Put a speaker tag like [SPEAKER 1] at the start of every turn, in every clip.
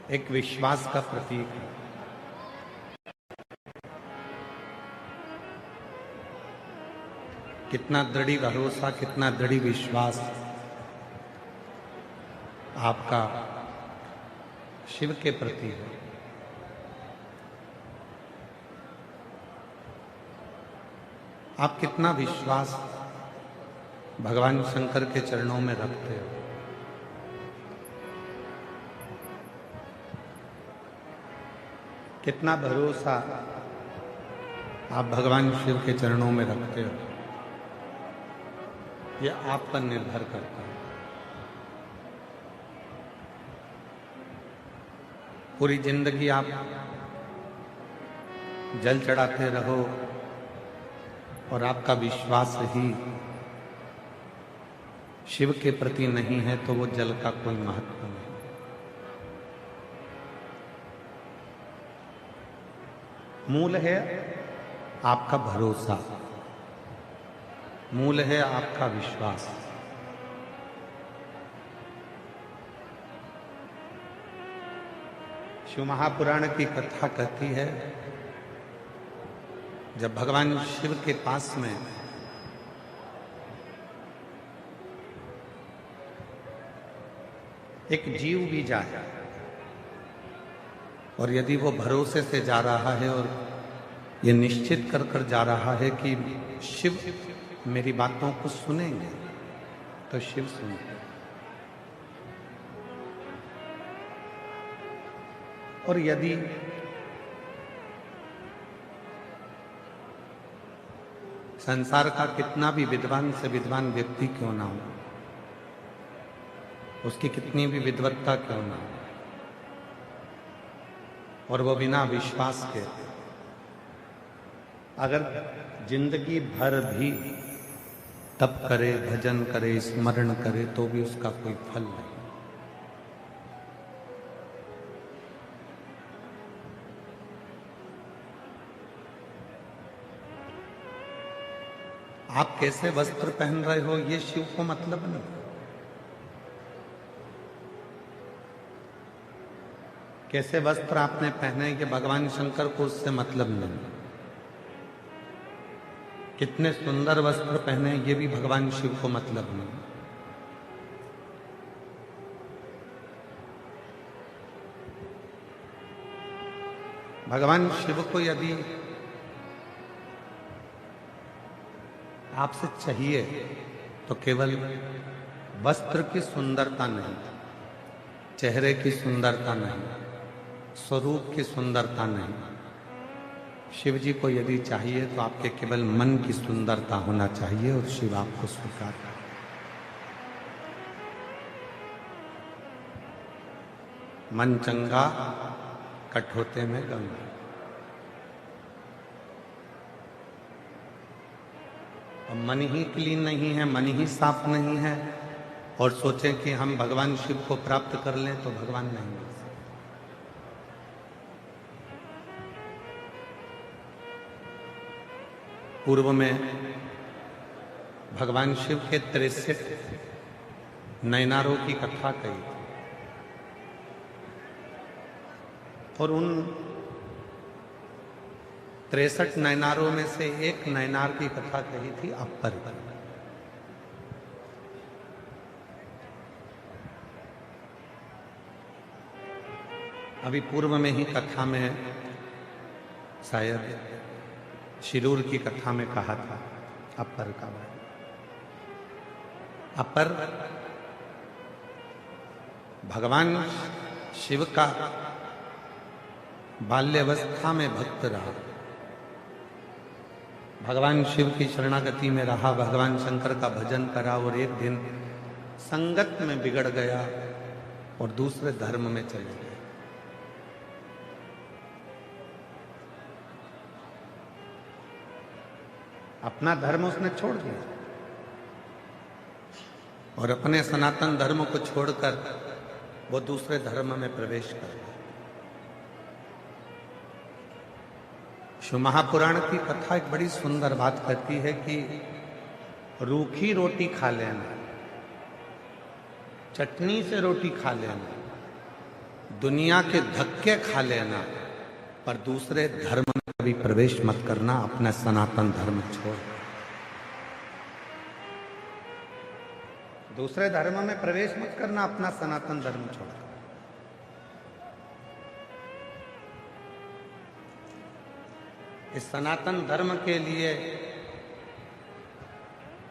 [SPEAKER 1] एक विश्वास का प्रतीक है। कितना दृढ़ भरोसा, कितना दृढ़ विश्वास आपका शिव के प्रति है। आप कितना विश्वास भगवान शंकर के चरणों में रखते हो। कितना भरोसा आप भगवान शिव के चरणों में रखते हो, यह आप पर निर्भर करता है। पूरी जिंदगी आप जल चढ़ाते रहो और आपका विश्वास ही शिव के प्रति नहीं है तो वो जल का कोई महत्व नहीं। मूल है आपका भरोसा, मूल है आपका विश्वास। शिव महापुराण की कथा कहती है, जब भगवान शिव के पास में एक जीव भी जाए और यदि वो भरोसे से जा रहा है और ये निश्चित कर कर जा रहा है कि शिव मेरी बातों को सुनेंगे, तो शिव सुनते। और यदि संसार का कितना भी विद्वान से विद्वान व्यक्ति क्यों ना हो, उसकी कितनी भी विद्वत्ता क्यों ना हो, और वो बिना विश्वास के अगर जिंदगी भर भी तप करे, भजन करे, स्मरण करे, तो भी उसका कोई फल नहीं। आप कैसे वस्त्र पहन रहे हो ये शिव को मतलब नहीं। कैसे वस्त्र आपने पहने ये भगवान शंकर को उससे मतलब नहीं। कितने सुंदर वस्त्र पहने ये भी भगवान शिव को मतलब नहीं। भगवान शिव को यदि आपसे चाहिए तो केवल वस्त्र की सुंदरता नहीं, चेहरे की सुंदरता नहीं, स्वरूप की सुंदरता नहीं। शिव जी को यदि चाहिए तो आपके केवल मन की सुंदरता होना चाहिए और शिव आपको स्वीकार करे। मन चंगा कठोते में गंगा। अब मन ही क्लीन नहीं है, मन ही साफ नहीं है और सोचें कि हम भगवान शिव को प्राप्त कर लें तो भगवान नहीं मिल सकते। पूर्व में भगवान शिव के 63 नयनारों की कथा कही और उन 63 नयनारों में से एक नयनार की कथा कही थी अपर। अभी पूर्व में ही कथा में शायद शिरूर की कथा में कहा था अपर का बारे। अपर भगवान शिव का बाल्यावस्था में भक्त रहा, भगवान शिव की शरणागति में रहा, भगवान शंकर का भजन करा और एक दिन संगत में बिगड़ गया और दूसरे धर्म में चले गया। अपना धर्म उसने छोड़ दिया और अपने सनातन धर्म को छोड़कर वो दूसरे धर्म में प्रवेश कर गया। शिव महापुराण की कथा एक बड़ी सुंदर बात कहती है कि रूखी रोटी खा लेना, चटनी से रोटी खा लेना, दुनिया के धक्के खा लेना, पर दूसरे धर्म में कभी प्रवेश मत करना, अपना सनातन धर्म छोड़। दूसरे धर्म में प्रवेश मत करना, अपना सनातन धर्म छोड़। इस सनातन धर्म के लिए,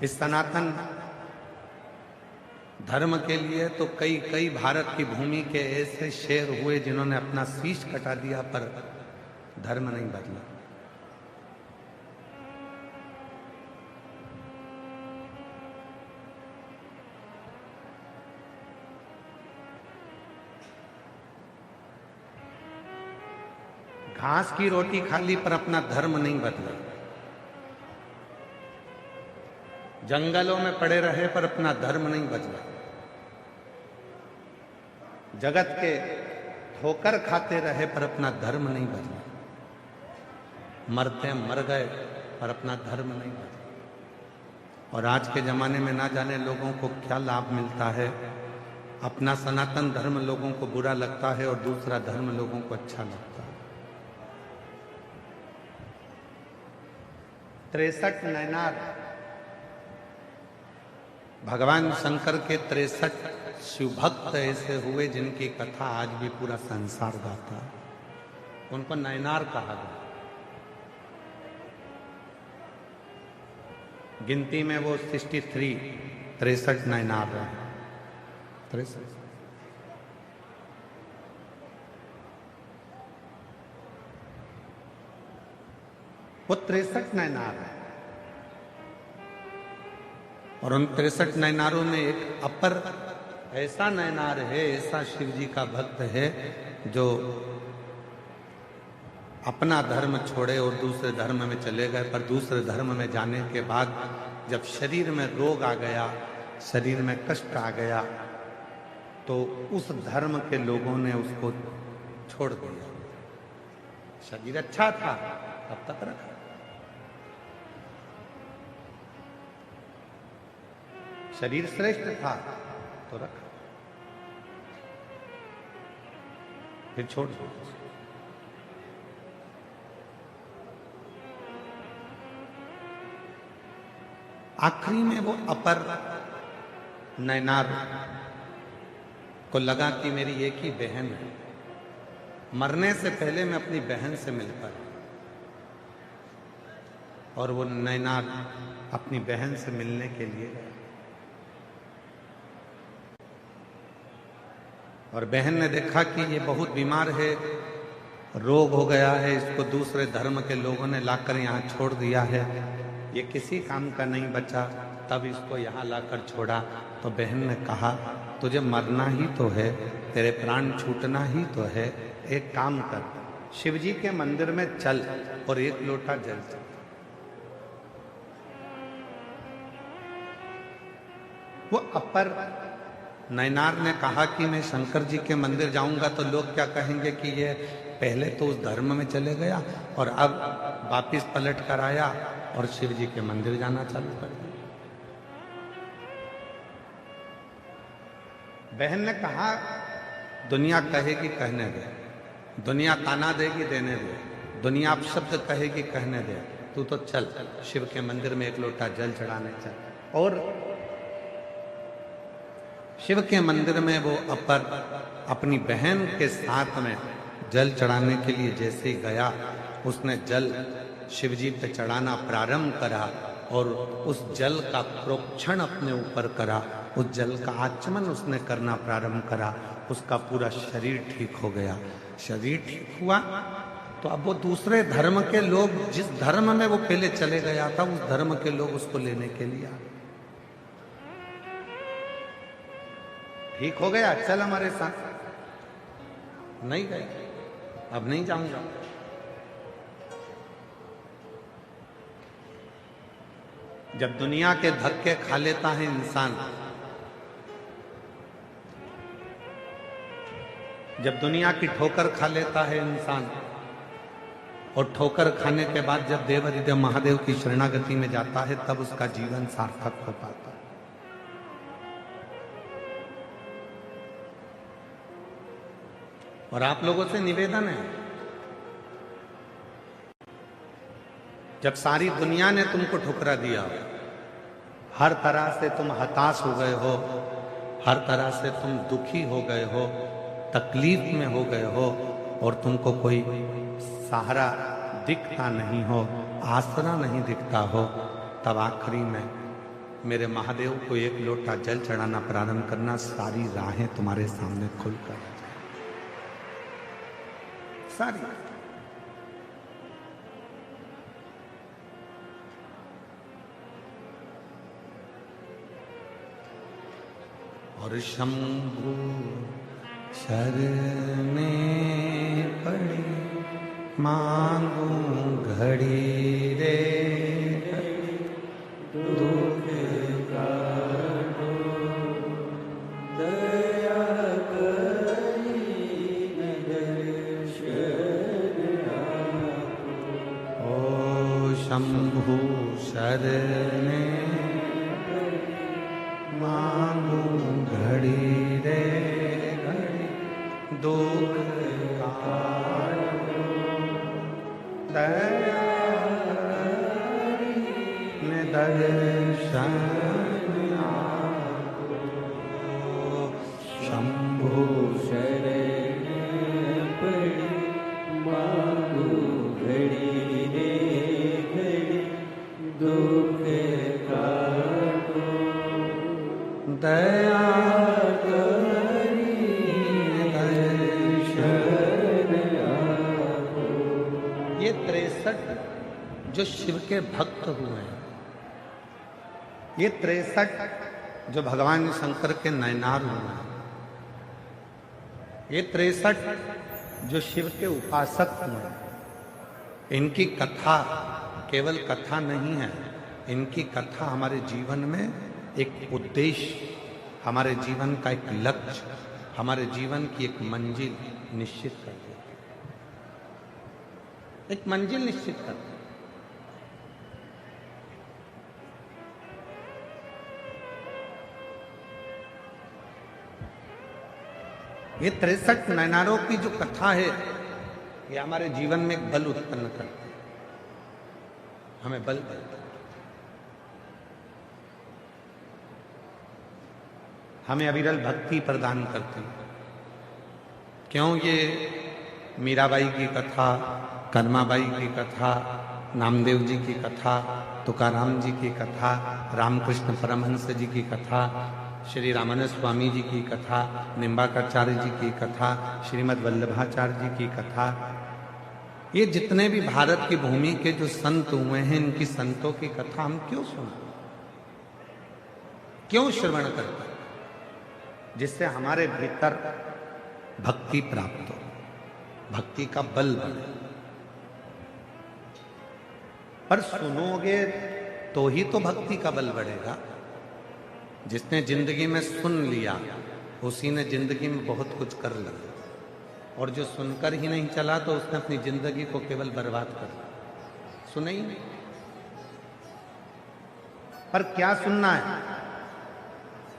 [SPEAKER 1] इस सनातन धर्म के लिए तो कई भारत की भूमि के ऐसे शेर हुए जिन्होंने अपना शीश कटा दिया, पर धर्म नहीं बदला। घास की रोटी खा ली पर अपना धर्म नहीं बदला। जंगलों में पड़े रहे पर अपना धर्म नहीं बदला। जगत के ठोकर खाते रहे पर अपना धर्म नहीं बदला। मरते मर गए पर अपना धर्म नहीं बदला। और आज के जमाने में ना जाने लोगों को क्या लाभ मिलता है। अपना सनातन धर्म लोगों को बुरा लगता है और दूसरा धर्म लोगों को अच्छा लगता है। 63 नैनार, भगवान शंकर के 63 शिव भक्त ऐसे हुए जिनकी कथा आज भी पूरा संसार गाता है। उनको नैनार कहा गया। गिनती में वो 63 नैनार रहे। 63 वो 63 नैनार है। और उन 63 नैनारों में एक अपर ऐसा नैनार है, ऐसा शिव जी का भक्त है जो अपना धर्म छोड़े और दूसरे धर्म में चले गए। पर दूसरे धर्म में जाने के बाद जब शरीर में रोग आ गया, शरीर में कष्ट आ गया, तो उस धर्म के लोगों ने उसको छोड़ दिया। शरीर अच्छा था तब तक रखा, शरीर श्रेष्ठ था तो रखा, फिर छोड़ दो। आखिरी में वो अपर नैनार को लगा कि मेरी एक ही बहन है, मरने से पहले मैं अपनी बहन से मिल पाया। और वो नैनार अपनी बहन से मिलने के लिए गया। और बहन ने देखा कि ये बहुत बीमार है, रोग हो गया है, इसको दूसरे धर्म के लोगों ने लाकर यहाँ छोड़ दिया है, ये किसी काम का नहीं बचा। तब इसको यहाँ लाकर छोड़ा। तो बहन ने कहा, तुझे मरना ही तो है, तेरे प्राण छूटना ही तो है, एक काम कर, शिव जी के मंदिर में चल और एक लोटा जल चल। वो अपर नैनार ने कहा कि मैं शंकर जी के मंदिर जाऊंगा तो लोग क्या कहेंगे कि ये पहले तो उस धर्म में चले गया और अब वापिस पलट कर आया और शिव जी के मंदिर जाना चालू कर दिया। बहन ने कहा, दुनिया कहेगी कहने दे, दुनिया ताना देगी देने दे, दुनिया अपशब्द कहेगी कहने दे, तू तो चल शिव के मंदिर में एक लोटा जल चढ़ाने चल। और शिव के मंदिर में वो अपर अपनी बहन के साथ में जल चढ़ाने के लिए जैसे ही गया, उसने जल शिव जी पे चढ़ाना प्रारंभ करा और उस जल का प्रोक्षण अपने ऊपर करा, उस जल का आचमन उसने करना प्रारंभ करा। उसका पूरा शरीर ठीक हो गया। शरीर ठीक हुआ तो अब वो दूसरे धर्म के लोग, जिस धर्म में वो पहले चले गया था, उस धर्म के लोग उसको लेने के लिए आ गए। ठीक हो गया, चल हमारे साथ। नहीं गए, अब नहीं जाऊंगा। जब दुनिया के धक्के खा लेता है इंसान, जब दुनिया की ठोकर खा लेता है इंसान, और ठोकर खाने के बाद जब देवहृदय महादेव की शरणागति में जाता है, तब उसका जीवन सार्थक हो पाता है। और आप लोगों से निवेदन है, जब सारी दुनिया ने तुमको ठुकरा दिया, हर तरह से तुम हताश हो गए हो, हर तरह से तुम दुखी हो गए हो, तकलीफ में हो गए हो, और तुमको कोई सहारा दिखता नहीं हो, आसरा नहीं दिखता हो, तब आखिरी में मेरे महादेव को एक लोटा जल चढ़ाना प्रारंभ करना, सारी राहें तुम्हारे सामने खुलकर आ जाए, सारी। और शंभु शरणे पड़ी मांगू घड़ी रे दुख काटो, दया करी दर्शन आपो। ओ शंभु शरणे मांगू घड़ी रे घड़ी दुख काटो, दया करी दर्शन आपो। शंभु
[SPEAKER 2] शरण पड़ी मांगू घड़ी रे घड़ी दुख काटो,
[SPEAKER 1] दया करी दर्शन आपो। ये 63 जो शिव के भक्त हुए हैं, ये 63 जो भगवान शंकर के नयनार हुए हैं, ये 63 जो शिव के उपासक हुए हैं, इनकी कथा केवल कथा नहीं है, इनकी कथा हमारे जीवन में एक उद्देश्य, हमारे जीवन का एक लक्ष्य, हमारे जीवन की एक मंजिल निश्चित करती है, एक मंजिल निश्चित करती है। ये 63 नयनारों की जो कथा है, ये हमारे जीवन में एक बल उत्पन्न करती है, हमें बल देती है, हमें अविरल भक्ति प्रदान करते हैं। क्यों? ये मीराबाई की कथा, कनमाबाई की कथा, नामदेव जी की कथा, तुकाराम जी की कथा, रामकृष्ण परमहंस जी की कथा, श्री रामानंद स्वामी जी की कथा, निम्बाकाचार्य जी की कथा, श्रीमद् वल्लभाचार्य जी की कथा, ये जितने भी भारत की भूमि के जो संत हुए हैं, इनकी संतों की कथा हम क्यों सुनते, क्यों श्रवण करते, जिससे हमारे भीतर भक्ति प्राप्त हो, भक्ति का बल बने। पर सुनोगे तो ही तो भक्ति का बल बढ़ेगा। जिसने जिंदगी में सुन लिया, उसी ने जिंदगी में बहुत कुछ कर लिया, और जो सुनकर ही नहीं चला तो उसने अपनी जिंदगी को केवल बर्बाद कर दिया, सुने ही नहीं। पर क्या सुनना है,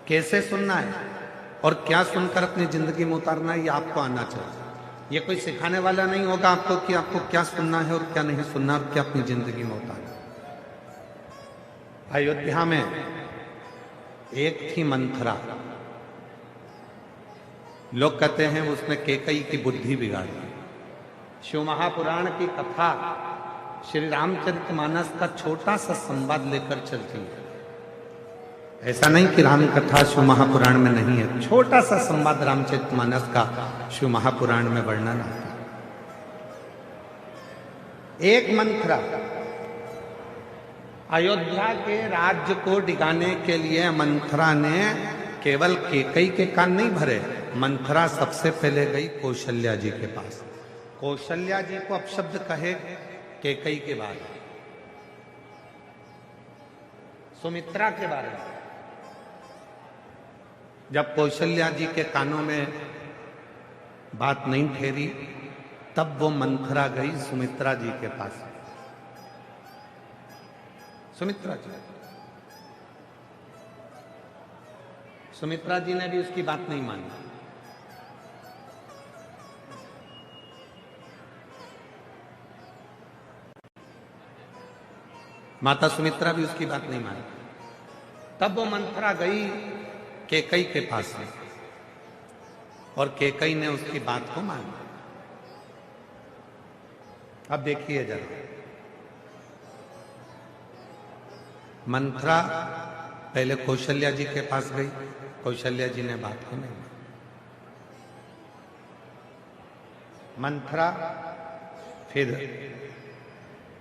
[SPEAKER 1] कैसे सुनना है, और क्या सुनकर अपनी जिंदगी में उतारना है, ये आपको आना चाहिए। ये कोई सिखाने वाला नहीं होगा आपको कि आपको क्या सुनना है और क्या नहीं सुनना, और क्या अपनी जिंदगी में उतारना। अयोध्या में एक थी मंथरा, लोग कहते हैं उसने कैकेयी की बुद्धि बिगाड़ी। शिव महापुराण की कथा श्री रामचरितमानस का छोटा सा संवाद लेकर चलती है। ऐसा नहीं कि राम कथा शिव महापुराण में नहीं है, छोटा सा संवाद रामचरितमानस का शिव महापुराण में वर्णन आता है। एक मंथरा अयोध्या के राज्य को डिगाने के लिए मंथरा ने केवल कैकेयी के कान नहीं भरे, मंथरा सबसे पहले गई कौशल्या जी के पास। कौशल्या जी को अपशब्द कहे कैकेयी के बारे में, सुमित्रा के बारे में। जब कौशल्या जी के कानों में बात नहीं ठहरी, तब वो मंथरा गई सुमित्रा जी के पास। सुमित्रा जी ने भी उसकी बात नहीं मानी। माता सुमित्रा भी उसकी बात नहीं मानी। तब वो मंथरा गई कैकई के पास में और कैकई ने उसकी बात को माना। अब देखिए जरा, मंथरा पहले कौशल्या जी के पास गई, कौशल्या जी ने बात को नहीं मानी। मंथरा फिर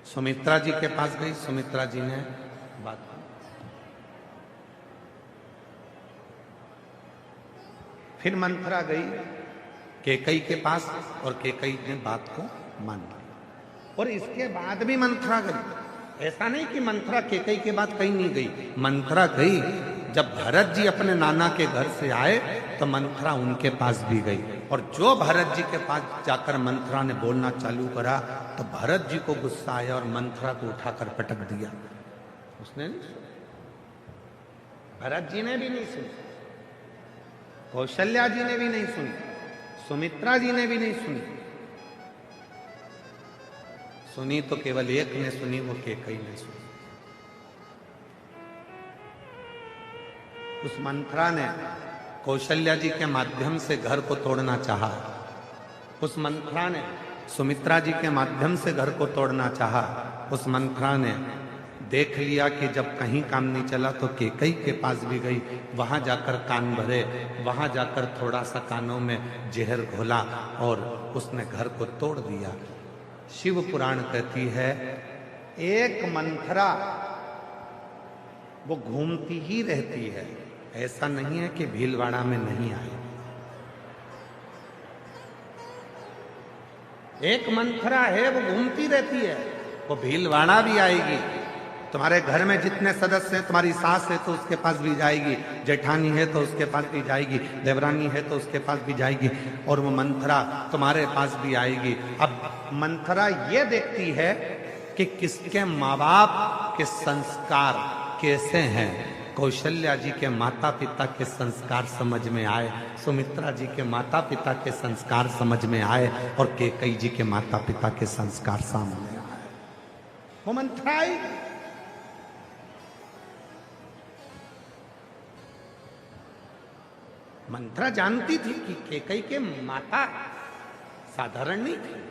[SPEAKER 1] सुमित्रा जी के पास गई, सुमित्रा जी ने बात को, फिर मंथरा गई कैकई के पास और कैकई ने बात को मान लिया। और इसके बाद भी मंथरा गई, ऐसा नहीं कि मंथरा कैकई के बाद कहीं नहीं गई। मंथरा गई, जब भरत जी अपने नाना के घर से आए तो मंथरा उनके पास भी गई। और जो भरत जी के पास जाकर मंथरा ने बोलना चालू करा तो भरत जी को गुस्सा आया और मंथरा को उठाकर पटक दिया। उसने नहीं सुना, भरत जी ने भी नहीं सुनी, कौशल्या जी ने भी नहीं सुनी, सुमित्रा जी ने भी नहीं सुनी। सुनी तो केवल एक ने सुनी, वो कैकई ने सुनी। उस मंथरा ने कौशल्या जी के माध्यम से घर को तोड़ना चाहा, उस मंथरा ने सुमित्रा जी के माध्यम से घर को तोड़ना चाहा। उस मंथरा ने देख लिया कि जब कहीं काम नहीं चला तो कैकई के पास भी गई, वहां जाकर कान भरे, वहां जाकर थोड़ा सा कानों में जहर घोला और उसने घर को तोड़ दिया। शिव पुराण कहती है एक मंथरा वो घूमती ही रहती है, ऐसा नहीं है कि भीलवाड़ा में नहीं आई। एक मंथरा है, वो घूमती रहती है, वो भीलवाड़ा भी आएगी। तुम्हारे घर में जितने सदस्य हैं, तुम्हारी सास है तो उसके पास भी जाएगी, जेठानी है तो उसके पास भी जाएगी, देवरानी है तो उसके पास भी जाएगी, और वो मंथरा तुम्हारे पास भी आएगी। अब मंथरा ये देखती है कि किसके माँ बाप के संस्कार कैसे हैं। कौशल्या जी के माता पिता के संस्कार समझ में आए, सुमित्रा जी के माता पिता के संस्कार समझ में आए, और कैकई जी के माता पिता के संस्कार सामने आए। वो मंथरा आई, मंथरा जानती थी कि कैकई के माता साधारण नहीं थी।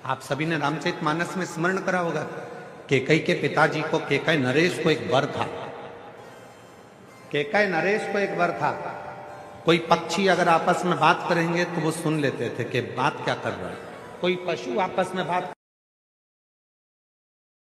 [SPEAKER 1] आप सभी ने रामचरितमानस में स्मरण करा होगा, कैकई के पिताजी को, कैकई नरेश को एक वर था। कैकई नरेश को एक वर था, कोई पक्षी अगर आपस में बात करेंगे तो वो सुन लेते थे कि बात क्या कर रहा है। कोई पशु आपस में बात